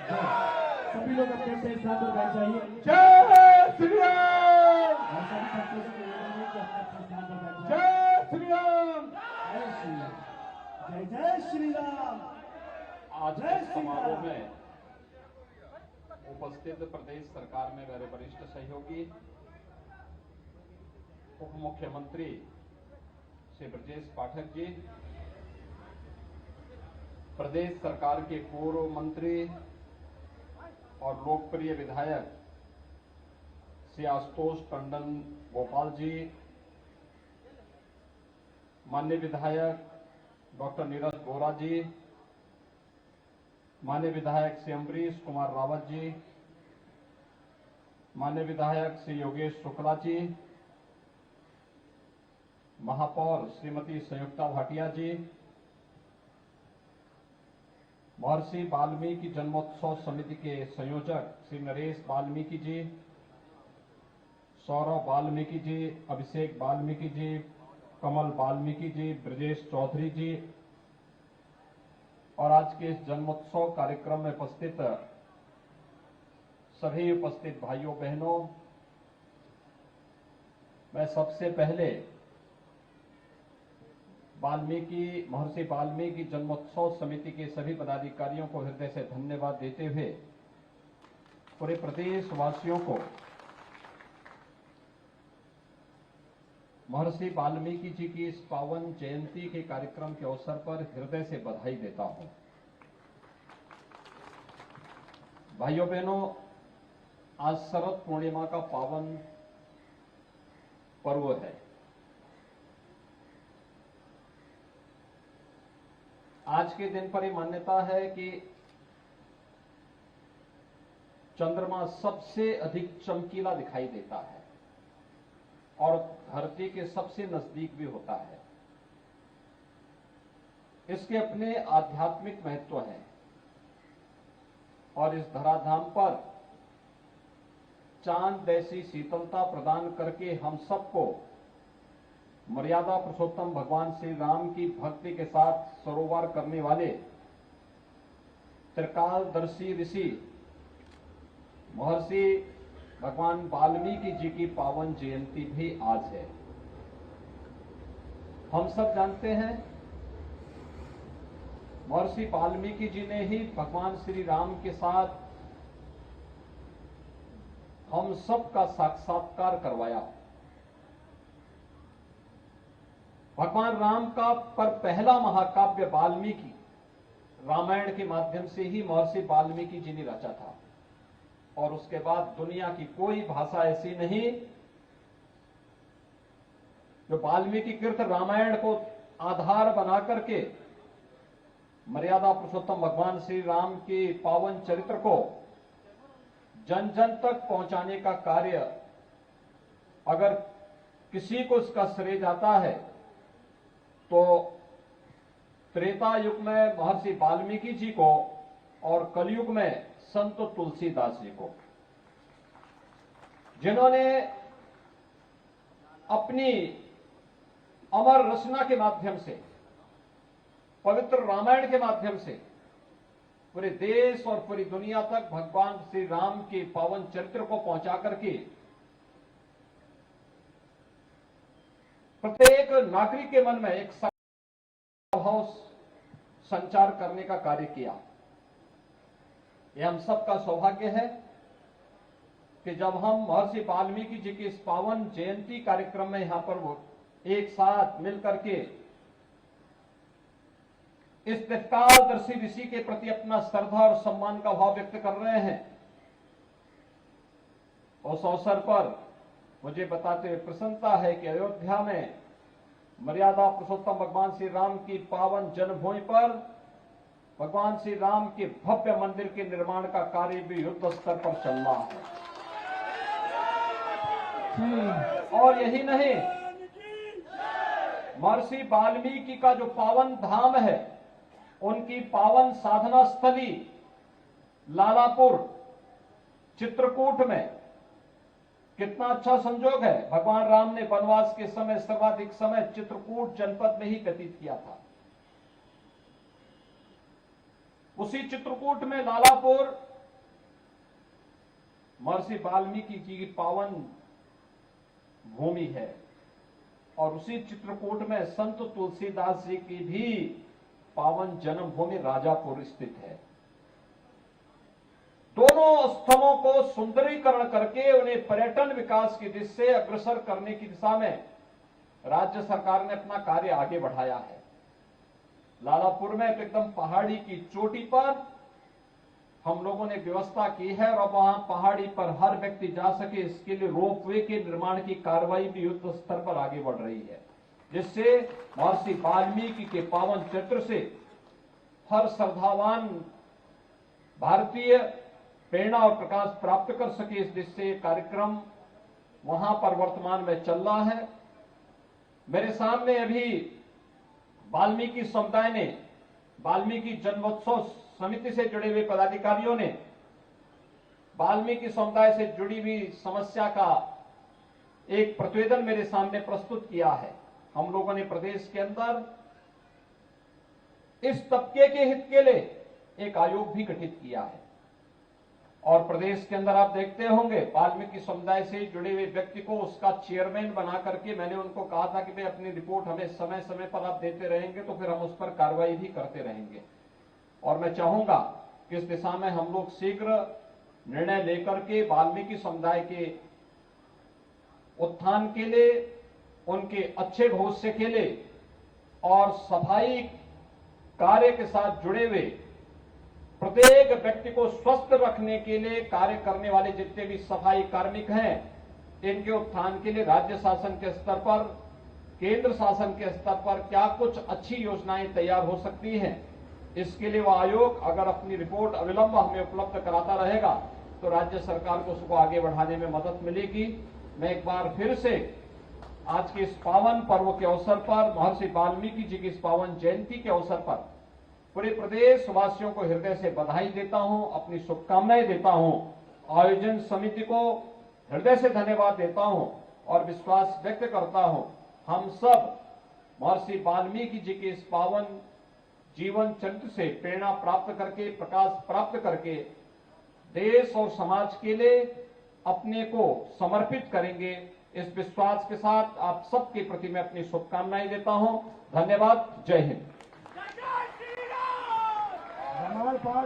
सभी लोग अपने अपने स्थान पर बैठ जाइए। जय श्री राम। और सभी भक्तों से निवेदन है कि अपने अपने स्थान पर बैठ जाइए। जय श्री राम। जय श्री राम। जय जय श्री राम। आज जय इस श्री समारोह राम। में उपस्थित प्रदेश सरकार में मेरे वरिष्ठ सहयोगी उप मुख्यमंत्री श्री ब्रजेश पाठक जी, प्रदेश सरकार के पूर्व मंत्री और लोकप्रिय विधायक श्री आशुतोष टंडन गोपाल जी, माननीय विधायक डॉक्टर नीरज गोरा जी, माननीय विधायक श्री अम्बरीश कुमार रावत जी, माननीय विधायक श्री योगेश शुक्ला जी, महापौर श्रीमती संयुक्ता भाटिया जी, महर्षि वाल्मीकि जन्मोत्सव समिति के संयोजक श्री नरेश वाल्मीकि जी, सौरभ वाल्मीकि जी, अभिषेक वाल्मीकि जी, कमल वाल्मीकि जी, ब्रजेश चौधरी जी और आज के इस जन्मोत्सव कार्यक्रम में उपस्थित सभी उपस्थित भाइयों बहनों, मैं सबसे पहले महर्षि वाल्मीकि जन्मोत्सव समिति के सभी पदाधिकारियों को हृदय से धन्यवाद देते हुए पूरे प्रदेशवासियों को महर्षि वाल्मीकि जी की इस पावन जयंती के कार्यक्रम के अवसर पर हृदय से बधाई देता हूं। भाइयों बहनों, आज शरद पूर्णिमा का पावन पर्व है। आज के दिन पर यह मान्यता है कि चंद्रमा सबसे अधिक चमकीला दिखाई देता है और धरती के सबसे नजदीक भी होता है। इसके अपने आध्यात्मिक महत्व हैं और इस धराधाम पर चांद जैसी शीतलता प्रदान करके हम सबको मर्यादा पुरुषोत्तम भगवान श्री राम की भक्ति के साथ सरोवर करने वाले त्रिकालदर्शी ऋषि महर्षि भगवान वाल्मीकि जी की पावन जयंती भी आज है। हम सब जानते हैं महर्षि वाल्मीकि जी ने ही भगवान श्री राम के साथ हम सब का साक्षात्कार करवाया। भगवान राम का पर पहला महाकाव्य वाल्मीकि रामायण के माध्यम से ही महर्षि वाल्मीकि जी ने रचा था और उसके बाद दुनिया की कोई भाषा ऐसी नहीं जो वाल्मीकि कृत रामायण को आधार बना करके मर्यादा पुरुषोत्तम भगवान श्री राम के पावन चरित्र को जन जन तक पहुंचाने का कार्य, अगर किसी को इसका श्रेय जाता है तो त्रेता युग में महर्षि वाल्मीकि जी को और कलयुग में संत तुलसीदास जी को, जिन्होंने अपनी अमर रचना के माध्यम से, पवित्र रामायण के माध्यम से पूरे देश और पूरी दुनिया तक भगवान श्री राम के पावन चरित्र को पहुंचा करके प्रत्येक नागरिक के मन में एक भाव संचार करने का कार्य किया। यह हम सबका सौभाग्य है कि जब हम महर्षि वाल्मीकि जी के इस पावन जयंती कार्यक्रम में यहां पर वो एक साथ मिलकर के इस त्रिकालदर्शी ऋषि के प्रति अपना श्रद्धा और सम्मान का भाव व्यक्त कर रहे हैं। उस अवसर पर मुझे बताते हुए प्रसन्नता है कि अयोध्या में मर्यादा पुरुषोत्तम भगवान श्री राम की पावन जन्मभूमि पर भगवान श्री राम के भव्य मंदिर के निर्माण का कार्य भी युद्ध स्तर पर चल रहा है। और यही नहीं, महर्षि वाल्मीकि का जो पावन धाम है, उनकी पावन साधना स्थली लालापुर चित्रकूट में कितना अच्छा संजोग है। भगवान राम ने वनवास के समय सर्वाधिक समय चित्रकूट जनपद में ही व्यतीत किया था। उसी चित्रकूट में लालापुर महर्षि वाल्मीकि जी की पावन भूमि है और उसी चित्रकूट में संत तुलसीदास जी की भी पावन जन्मभूमि राजापुर स्थित है। दोनों स्थलों को सुंदरीकरण करके उन्हें पर्यटन विकास की दिशा से अग्रसर करने की दिशा में राज्य सरकार ने अपना कार्य आगे बढ़ाया है। लालापुर में तो एकदम पहाड़ी की चोटी पर हम लोगों ने व्यवस्था की है और अब वहां पहाड़ी पर हर व्यक्ति जा सके इसके लिए रोपवे के निर्माण की कार्रवाई भी युद्ध स्तर पर आगे बढ़ रही है, जिससे महर्षि वाल्मीकि के पावन चरित्र से हर श्रद्धावान भारतीय प्रेरणा और प्रकाश प्राप्त कर सके। इस दिशा से कार्यक्रम वहां पर वर्तमान में चल रहा है। मेरे सामने अभी वाल्मीकि समुदाय ने, वाल्मीकि जन्मोत्सव समिति से जुड़े हुए पदाधिकारियों ने वाल्मीकि समुदाय से जुड़ी हुई समस्या का एक प्रतिवेदन मेरे सामने प्रस्तुत किया है। हम लोगों ने प्रदेश के अंदर इस तबके के हित के लिए एक आयोग भी गठित किया है और प्रदेश के अंदर आप देखते होंगे वाल्मीकि समुदाय से जुड़े हुए व्यक्ति को उसका चेयरमैन बना करके मैंने उनको कहा था कि भाई अपनी रिपोर्ट हमें समय समय पर आप देते रहेंगे तो फिर हम उस पर कार्रवाई भी करते रहेंगे और मैं चाहूंगा कि इस दिशा में हम लोग शीघ्र निर्णय लेकर के वाल्मीकि समुदाय के उत्थान के लिए, उनके अच्छे भविष्य के लिए और सफाई कार्य के साथ जुड़े हुए प्रत्येक व्यक्ति को स्वस्थ रखने के लिए कार्य करने वाले जितने भी सफाई कार्मिक हैं, इनके उत्थान के लिए राज्य शासन के स्तर पर, केंद्र शासन के स्तर पर क्या कुछ अच्छी योजनाएं तैयार हो सकती हैं, इसके लिए वह आयोग अगर अपनी रिपोर्ट अविलंब हमें उपलब्ध कराता रहेगा तो राज्य सरकार को उसको आगे बढ़ाने में मदद मिलेगी। मैं एक बार फिर से आज के इस पावन पर्व के अवसर पर, महर्षि वाल्मीकि जी की इस पावन जयंती के अवसर पर पूरे प्रदेश वासियों को हृदय से बधाई देता हूं, अपनी शुभकामनाएं देता हूं। आयोजन समिति को हृदय से धन्यवाद देता हूं और विश्वास व्यक्त करता हूं हम सब महर्षि वाल्मीकि जी के इस पावन जीवन चरित्र से प्रेरणा प्राप्त करके, प्रकाश प्राप्त करके देश और समाज के लिए अपने को समर्पित करेंगे। इस विश्वास के साथ आप सबके प्रति मैं अपनी शुभकामनाएं देता हूं। धन्यवाद। जय हिंद। हमारे पास